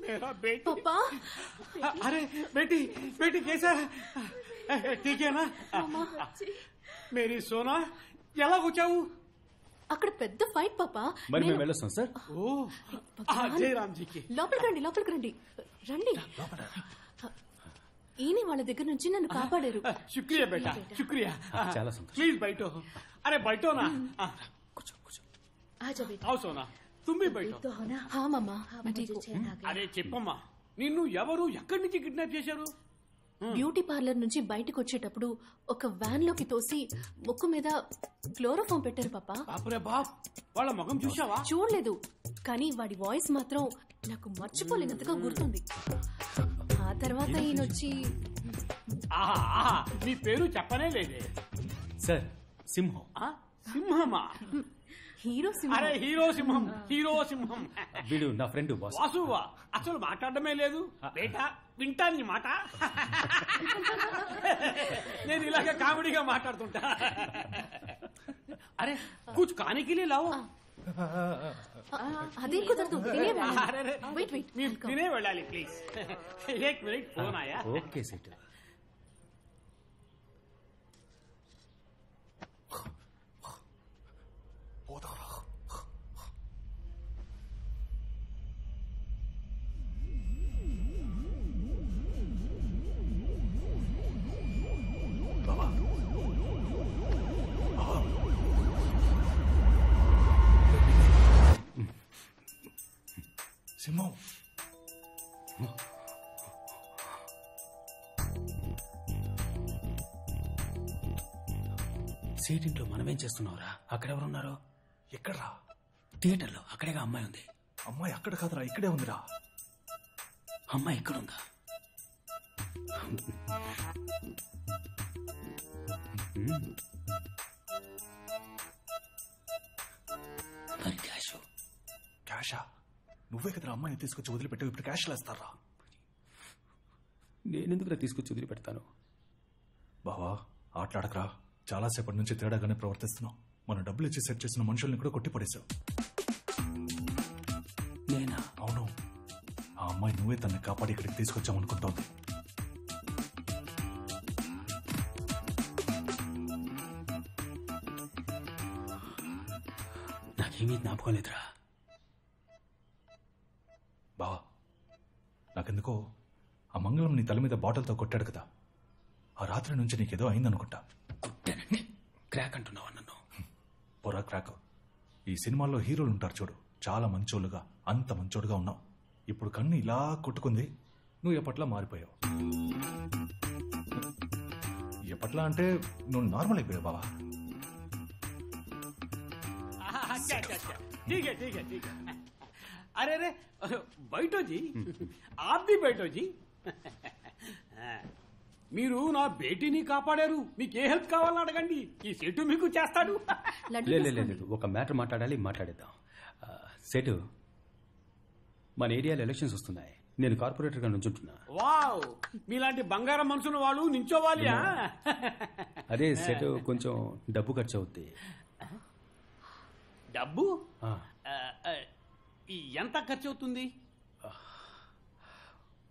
मेरा बेटी पापा अरे बेटी बेटी कैसा है ठीक है ना मेरी सोना ఎలా వచ్చావు అక్కడ పెద్ద ఫైట్ పాపా మరి మేము వెళ్ళొస్తాం సార్ ఓ జయరామ్జీకి లోపలికి రండి రండి ఈయన వాళ్ళ దగ్గర నుంచి నన్ను కాపాడారు శుక్రియా బేటా శుక్రియా చాలా సంతోషం ప్లీజ్ బయటో అరే బయటోనా ఆజా బేటా आओ सोना तुम भी बैठो तो होना हाँ मामा मैं ठीक हूँ అరే చెప్పమ్మా నిన్ను ఎవరు ఎక్కడి నుంచి కిడ్నాప్ చేశారు బ్యూటీ పార్లర్ నుంచి బయటకు వచ్చేటప్పుడు ఒక వ్యాన్ లోకి తోసి ముక్కు మీద క్లోరోఫామ్ పెట్టారు పాపా బాపురే బాప్ వాళ్ళ ముఖం చూసావా చూడలేదు కానీ వాడి వాయిస్ మాత్రం నాకు మర్చిపోలేనంతగా గుర్తుంది ఆ తర్వాత ఈయన వచ్చి మీ పేరు చెప్పనే లేదే సార్ సింహం సింహమా హీరో అరే హీరో సింహం హీరో సింహం వీడు నా ఫ్రెండ్ బాస్ వాసువా అసలు మాట్లాడమే లేదు బేటా వింటాను నీ మాట నేను ఇలాగ కామెడీగా మాట్లాడుతుంటా అరే కుछ खाने के लिए लाओ అదే కుదరదు వెయిట్ మీరు తినే వెళ్ళాలి ప్లీజ్ एक मिनट फोन आया ఓకే సెట్ సింహం సీట్ ఇంట్లో మనమేం చేస్తున్నావురా అక్కడెవరున్నారు ఎక్కడ్రా థియేటర్లో అక్కడేగా అమ్మాయి ఉంది అమ్మాయి అక్కడ కాదురా ఇక్కడే ఉందిరా అమ్మాయి ఎక్కడుందా మరి క్యాషా నువ్వే కదరా అమ్మాయిని తీసుకొచ్చి వదిలిపెట్టావు ఇప్పుడు క్యాష్ వేస్తారా నేనెందుకురా తీసుకొచ్చి వదిలిపెడతాను బావా ఆటలాడకరా చాలాసేపటి నుంచి తేడాగానే ప్రవర్తిస్తున్నావు మన డబ్బులు ఇచ్చి సెట్ చేసిన మనుషుల్ని కూడా కొట్టి పడేశావు నేనా అవును ఆ అమ్మాయి నువ్వే తనని కాపాడి ఇక్కడికి తీసుకొచ్చామనుకుంటోంది నాకేమీ జ్ఞాపకం లేదురా బావా నాకెందుకో ఆ మంగళం నీ తల మీద బాటిల్తో కొట్టాడు కదా ఆ రాత్రి నుంచి నీకేదో అయిందనుకుంటా కొట్టానండి క్రాక్ అంటున్నావా నన్ను పొరా క్రాక్ ఈ సినిమాల్లో హీరోలు ఉంటారు చూడు చాలా మంచోళ్ళుగా అంత మంచోడుగా ఉన్నావు ఇప్పుడు కన్ను ఇలా కొట్టుకుంది నువ్వు ఎప్పట్లా మారిపోయావు ఎప్పట్లా అంటే నువ్వు నార్మల్ అయిపోయావు బావా ठीक है ठीक है ठीक है अरे अरे बैठो जी आप भी बैठो जी మీరు నా బేటీని కాపాడారు మీకు ఏ హెల్ప్ కావాలని అడగండి ఈ సెటు మీకు చేస్తాడు లేదు ఒక మ్యాటర్ మాట్లాడేద్దాం సెటు మన ఏరియాలో ఎలక్షన్స్ వస్తున్నాయి నేను కార్పొరేటర్ గా నుంచుంటున్నా వావ్ మీలాంటి బంగారం మనసున్న వాళ్ళు నించోవాలి అదే సెటు కొంచెం డబ్బు ఖర్చు అవుద్ది డబ్బు ఎంత ఖర్చు అవుతుంది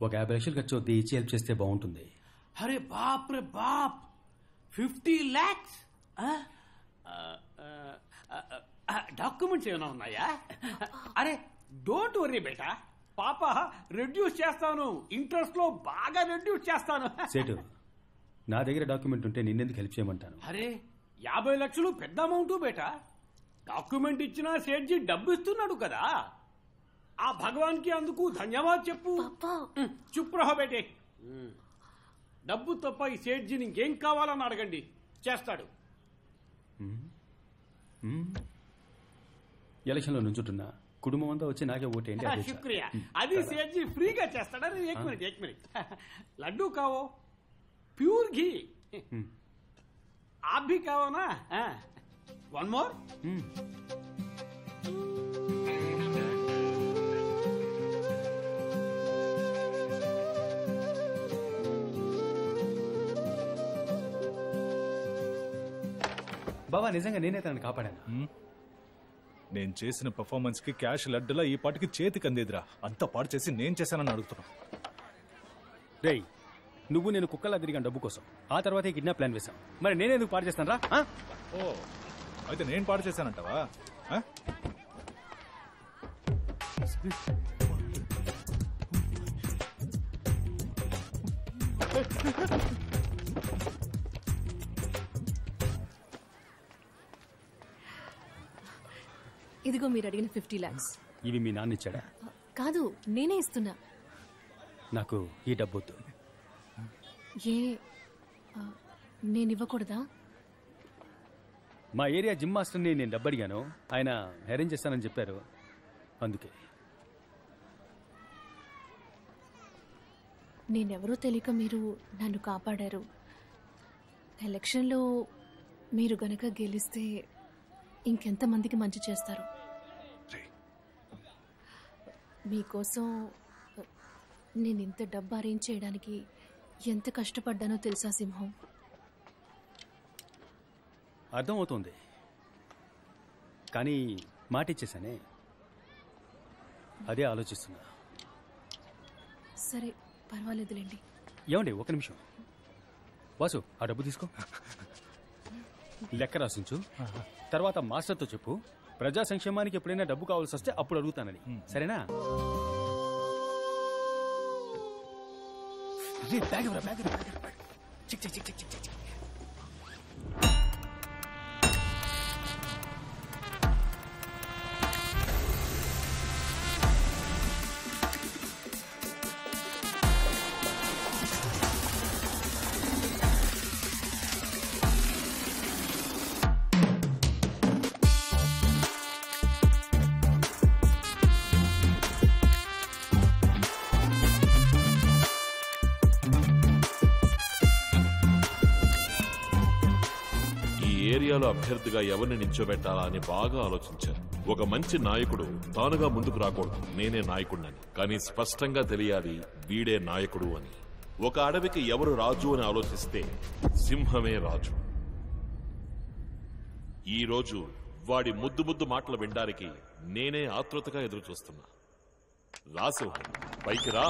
ఒక 50 లక్షలు ఖర్చు అవుద్ది ఇచ్చి హెల్ప్ చేస్తే బాగుంటుంది అరే బాప్ రే బాప్ 50 lakhs డాక్యుమెంట్స్ ఏమైనా ఉన్నాయా అరే డోంట్ వరీ బేటా పాప రెడ్యూస్ చేస్తాను ఇంట్రెస్ట్ లో బాగా రెడ్యూస్ చేస్తాను సేటు నా దగ్గర డాక్యుమెంట్ ఉంటే నిన్నెందుకు హెల్ప్ చేయమంటాను అరే 50 లక్షలు పెద్ద అమౌంట్ బేటా డాక్యుమెంట్ ఇచ్చినా సేట్జీ డబ్బు ఇస్తున్నాడు కదా ఆ భగవాన్ కి అందుకు ధన్యవాద్ చెప్పు చుప్ రహో బేటే డబ్బు తప్ప ఈ సేట్జీని ఇంకేం కావాలని అడగండి చేస్తాడు ఎలక్షన్లో నుంచుంటున్నా కుటుంబం అంతా వచ్చి నాకే ఓటేయండి శుక్రియా అది సేట్జీ ఫ్రీగా చేస్తాడు एक मिनट लड्डू కావో ప్యూర్ घी आप भी खाओ ना वन मोर బాబా నిజంగా నేనే తనని కాపాడాను నేను చేసిన పెర్ఫార్మెన్స్ కి క్యాష్ లడ్డులా ఈ పాటికి చేతికి అందేదిరా. అంతా పాడు చేసి నేను చేశానని అడుగుతున్నా. రేయ్, నువ్వు నేను కుక్కలా తిరిగాను డబ్బు కోసం. ఆ తర్వాతే కిడ్నాప్ ప్లాన్ వేశాం. మరి నేనెందుకు పాడు చేస్తాను రా? ఓ, అయితే నేను పాడు చేశానంటావా? ఆ? ఇదిగో మీరు అడిగిన 50 lakhs. ఇవి మీ నాన్న ఇచ్చాడా? కాదు, నేనే ఇస్తున్నా. నాకు ఈ డబ్బు వద్దు. ఏ నేను ఇవ్వకూడదా? మా ఏరియా జిమ్ మాస్టర్ని నేను డబ్బు అడిగాను. ఆయన అరేంజ్ చేస్తానని చెప్పారు. అందుకే. నేనెవరో తెలియక మీరు నన్ను కాపాడారు. ఎలక్షన్లో మీరు గనక గెలిస్తే ఇంకెంతమందికి మంచి చేస్తారు? మీకోసం నేను ఇంత డబ్బు అరేంజ్ చేయడానికి ఎంత కష్టపడ్డానో తెలుసా సింహం? అర్థమవుతుంది, కానీ మాట ఇచ్చేసానే, అదే ఆలోచిస్తున్నా. సరే, పర్వాలేదులేండి. ఏమండి, ఒక నిమిషం. వాసు, ఆ డబ్బు తీసుకో. లెక్క రాసించు. తర్వాత మాస్టర్తో చెప్పు, ప్రజా సంక్షేమానికి ఎప్పుడైనా డబ్బు కావాల్సి వస్తే అప్పుడు అడుగుతానని. సరేనా? ఏరియాలో అభ్యర్థిగా ఎవరిని నించోబెట్టాలా అని బాగా ఆలోచించారు. ఒక మంచి నాయకుడు తానుగా ముందుకు రాకూడదు, నేనే నాయకుడినని, కానీ స్పష్టంగా తెలియాలి వీడే నాయకుడు అని. ఒక అడవికి ఎవరు రాజు అని ఆలోచిస్తే సింహమే రాజు. ఈ రోజు వాడి ముద్దు ముద్దు మాటలు వినడానికి నేనే ఆతృతగా ఎదురు చూస్తున్నా. రా సింహం, పైకి రా.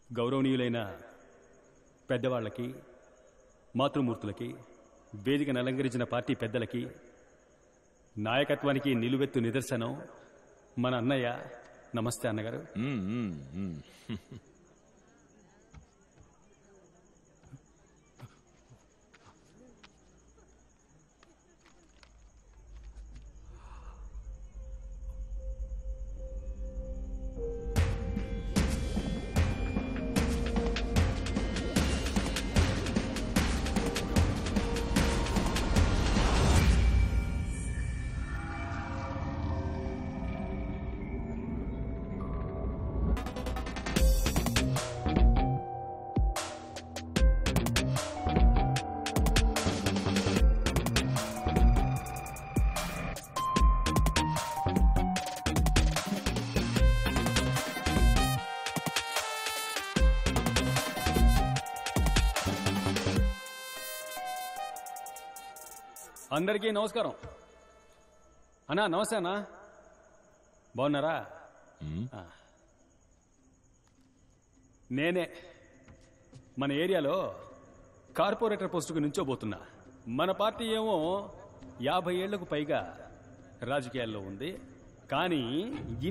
గౌరవనీయులైన పెద్దవాళ్లకి, మాతృమూర్తులకి, వేదికను అలంకరించిన పార్టీ పెద్దలకి, నాయకత్వానికి నిలువెత్తు నిదర్శనం మన అన్నయ్య. నమస్తే అన్నగారు. అందరికీ నమస్కారం. అన్నా నమస్తే అన్నా, బాగున్నారా? నేనే మన ఏరియాలో కార్పొరేటర్ పోస్టుకు నుంచోబోతున్నా. మన పార్టీ ఏమో 50 ఏళ్లకు పైగా రాజకీయాల్లో ఉంది, కానీ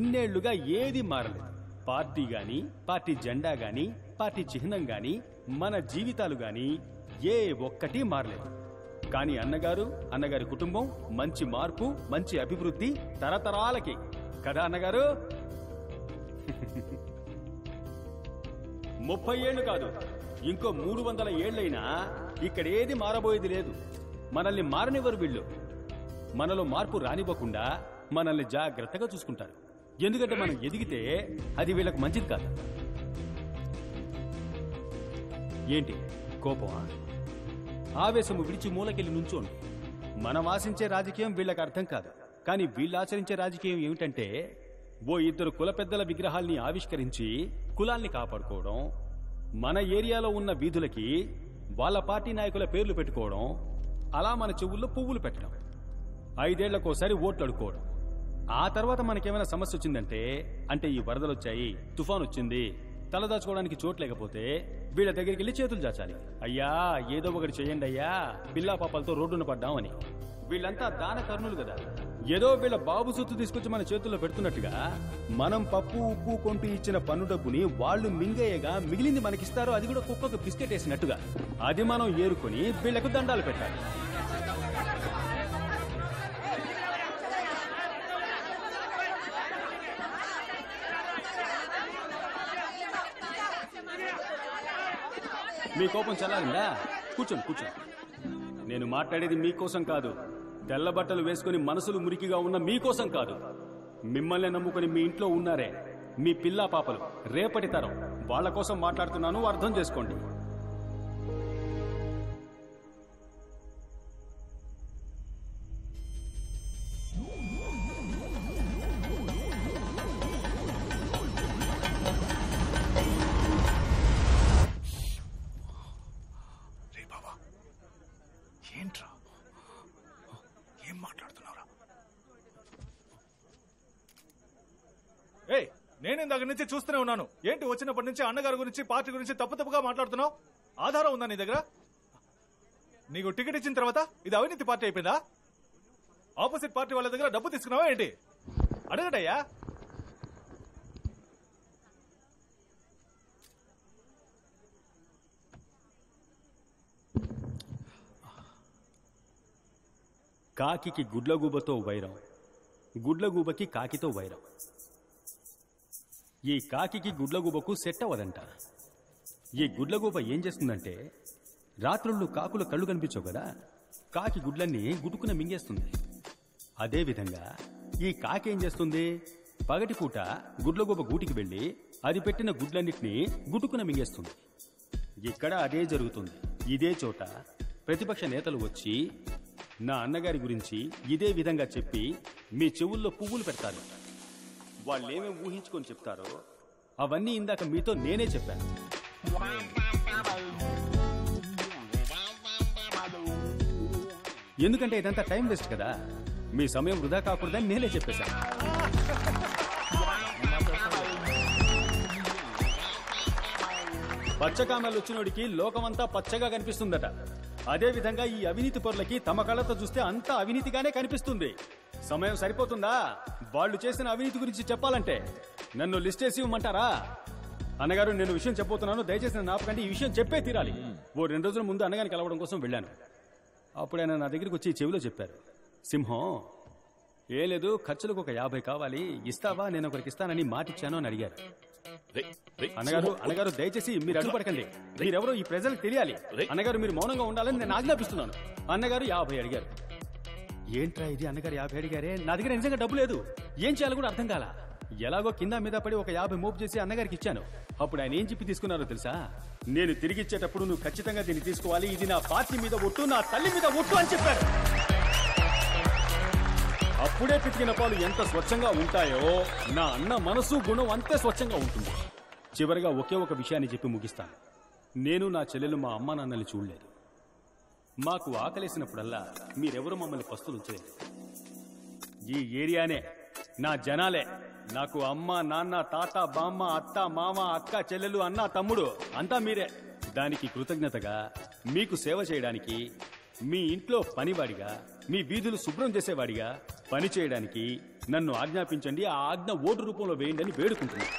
ఇన్నేళ్లుగా ఏది మారలేదు. పార్టీ గాని, పార్టీ జెండా గాని, పార్టీ చిహ్నం గాని, మన జీవితాలు గాని ఏ ఒక్కటి మారలేదు. కానీ అన్నగారి కుటుంబం మంచి మార్పు, మంచి అభివృద్ధి తరతరాలకి కదా అన్నగారు. 30 ఏళ్లు కాదు, ఇంకో 300 ఏళ్లైనా ఇక్కడ ఏది మారబోయేది లేదు. మనల్ని మారనివ్వరు వీళ్ళు. మనలో మార్పు రానివ్వకుండా మనల్ని జాగ్రత్తగా చూసుకుంటారు. ఎందుకంటే మనం ఎదిగితే అది వీళ్ళకు మంచిది కాదు. ఏంటి కోపమా? ఆవేశము విడిచి మూలకెళ్ళి నుంచోండి. మనం ఆశించే రాజకీయం వీళ్ళకి అర్థం కాదు. కానీ వీళ్ళు ఆచరించే రాజకీయం ఏమిటంటే ఓ ఇద్దరు కుల పెద్దల విగ్రహాల్ని ఆవిష్కరించి కులాల్ని కాపాడుకోవడం, మన ఏరియాలో ఉన్న వీధులకి వాళ్ళ పార్టీ నాయకుల పేర్లు పెట్టుకోవడం, అలా మన చెవుల్లో పువ్వులు పెట్టడం, 5 ఏళ్లకోసారి ఓట్లు అడుకోవడం. ఆ తర్వాత మనకేమైనా సమస్య వచ్చిందంటే, అంటే ఈ వరదలు వచ్చాయి, తుఫాన్ వచ్చింది, తలదాచుకోవడానికి చోటు లేకపోతే వీళ్ళ దగ్గరికి వెళ్ళి చేతులు చాచాలి. అయ్యా ఏదో ఒకటి చేయండి అయ్యా, పిల్లా పాపాలతో రోడ్డున పడ్డామని. వీళ్ళంతా దాన కర్ణులు కదా. ఏదో వీళ్ళ బాబు సొత్తు తీసుకొచ్చి మన చేతుల్లో పెడుతున్నట్టుగా మనం పప్పు ఉప్పు కొంటూ ఇచ్చిన పన్ను డబ్బుని వాళ్ళు మింగేయగా మిగిలింది మనకిస్తారు. అది కూడా కుక్కకు బిస్కెట్ వేసినట్టుగా. అది మనం ఏరుకొని వీళ్లకు దండాలు పెట్టాలి. మీ కోపం చల్లారిందా? కూర్చోండి కూర్చోండి. నేను మాట్లాడేది మీకోసం కాదు, తెల్ల బట్టలు వేసుకుని మనసులు మురికిగా ఉన్న మీకోసం కాదు. మిమ్మల్ని నమ్ముకుని మీ ఇంట్లో ఉన్నారే మీ పిల్లా పాపలు, రేపటి తరం, వాళ్ల కోసం మాట్లాడుతున్నాను, అర్థం చేసుకోండి. ఏంట్రా ఏం మాట్లాడుతున్నారా? ఏయ్, నేను ఇందాక నుంచి చూస్తూనే ఉన్నాను. ఏంటి వచ్చినప్పటి నుంచి అన్నగారి గురించి పార్టీ గురించి తప్పుగా మాట్లాడుతున్నావు? ఆధారం ఉందా నీ దగ్గర? నీకు టికెట్ ఇచ్చిన తర్వాత ఇది అవినీతి పార్టీ అయిపోయిందా? ఆపోజిట్ పార్టీ వాళ్ళ దగ్గర డబ్బు తీసుకున్నావా ఏంటి? అడగడయ్యా. కాకికి గుడ్లగూబతో వైరం, గుడ్లగూబకి కాకితో వైరం. ఈ కాకికి గుడ్లగూబకు సెట్ అవ్వదంట. ఈ గుడ్లగూబ ఏం చేస్తుందంటే, రాత్రుళ్ళు కాకుల కళ్ళు కనిపించవు కదా, కాకి గుడ్లన్నీ గుట్టుకున మింగేస్తుంది. అదేవిధంగా ఈ కాకి ఏం చేస్తుంది, పగటిపూట గుడ్లగూబ గూటికి వెళ్లి అది పెట్టిన గుడ్లన్నిటినీ గుట్టుకున మింగేస్తుంది. ఇక్కడ అదే జరుగుతుంది. ఇదే చోట ప్రతిపక్ష నేతలు వచ్చి నా అన్నగారి గురించి ఇదే విధంగా చెప్పి మీ చెవుల్లో పువ్వులు పెడతారు. వాళ్ళేమేం ఊహించుకొని చెప్తారో అవన్నీ ఇందాక మీతో నేనే చెప్పాను. ఎందుకంటే ఇదంతా టైం వేస్ట్ కదా, మీ సమయం వృధా కాకూడదని నేనే చెప్పేశాను. పచ్చకామలు వచ్చినోడికి లోకమంతా పచ్చగా కనిపిస్తుందట. అదేవిధంగా ఈ అవినీతి పరులకి తమ కళ్ళతో చూస్తే అంతా అవినీతిగానే కనిపిస్తుంది. సమయం సరిపోతుందా వాళ్ళు చేసిన అవినీతి గురించి చెప్పాలంటే? నన్ను లిస్ట్ చేసి ఇవ్వమంటారా? అన్నగారు, నేను విషయం చెప్పబోతున్నాను, దయచేసి నన్ను ఆపకండి. ఈ విషయం చెప్పే తీరాలి. ఓ 2 రోజుల ముందు అన్నగారిని కలవడం కోసం వెళ్ళాను. అప్పుడు ఆయన నా దగ్గరికి వచ్చి చెవిలో చెప్పారు, సింహం ఏం లేదు, ఖర్చులకు ఒక 50 కావాలి, ఇస్తావా? నేను ఒకరికి ఇస్తానని మాటిచ్చాను అని అడిగారు. అన్నగారు దయచేసి మీరు అడ్డుపడకండి. మీరెవరో ఈ ప్రజలకు తెలియాలి. అన్నగారు మీరు మౌనంగా ఉండాలని నేను ఆజ్ఞాపిస్తున్నాను. అన్నగారు 50 అడిగారు. ఏంట్రా ఇది, అన్నగారు 50 అడిగారే, నా దగ్గర నిజంగా డబ్బు లేదు, ఏం చేయాలో కూడా అర్థం కాల. ఎలాగో కింద మీద పడి ఒక 50 మోపు చేసి అన్నగారికి ఇచ్చాను. అప్పుడు ఆయన ఏం చెప్పి తీసుకున్నారో తెలుసా? నేను తిరిగి ఇచ్చేటప్పుడు నువ్వు ఖచ్చితంగా దీన్ని తీసుకోవాలి, ఇది నా పార్టీ మీద ఒట్టు, నా తల్లి మీద ఒట్టు అని చెప్పారు. అప్పుడే పితికిన పాలు ఎంత స్వచ్ఛంగా ఉంటాయో నా అన్న మనసు గుణం అంతే స్వచ్ఛంగా ఉంటుంది. చివరిగా ఒకే ఒక విషయాన్ని చెప్పి ముగిస్తాను. నేను నా చెల్లెలు మా అమ్మ నాన్నల్ని చూడలేదు. మాకు ఆకలేసినప్పుడల్లా మీరెవరు మమ్మల్ని పస్తులు ఉంచలేదు. ఈ ఏరియానే, నా జనాలే నాకు అమ్మ నాన్న తాత బామ్మ అత్త మామ అక్క చెల్లెలు అన్న తమ్ముడు అంతా మీరే. దానికి కృతజ్ఞతగా మీకు సేవ చేయడానికి, మీ ఇంట్లో పనివాడిగా, మీ వీధులు శుభ్రం చేసేవాడిగా పని చేయడానికి నన్ను ఆజ్ఞాపించండి. ఆ ఆజ్ఞ ఓటు రూపంలో వేయండి అని వేడుకుంటున్నాను.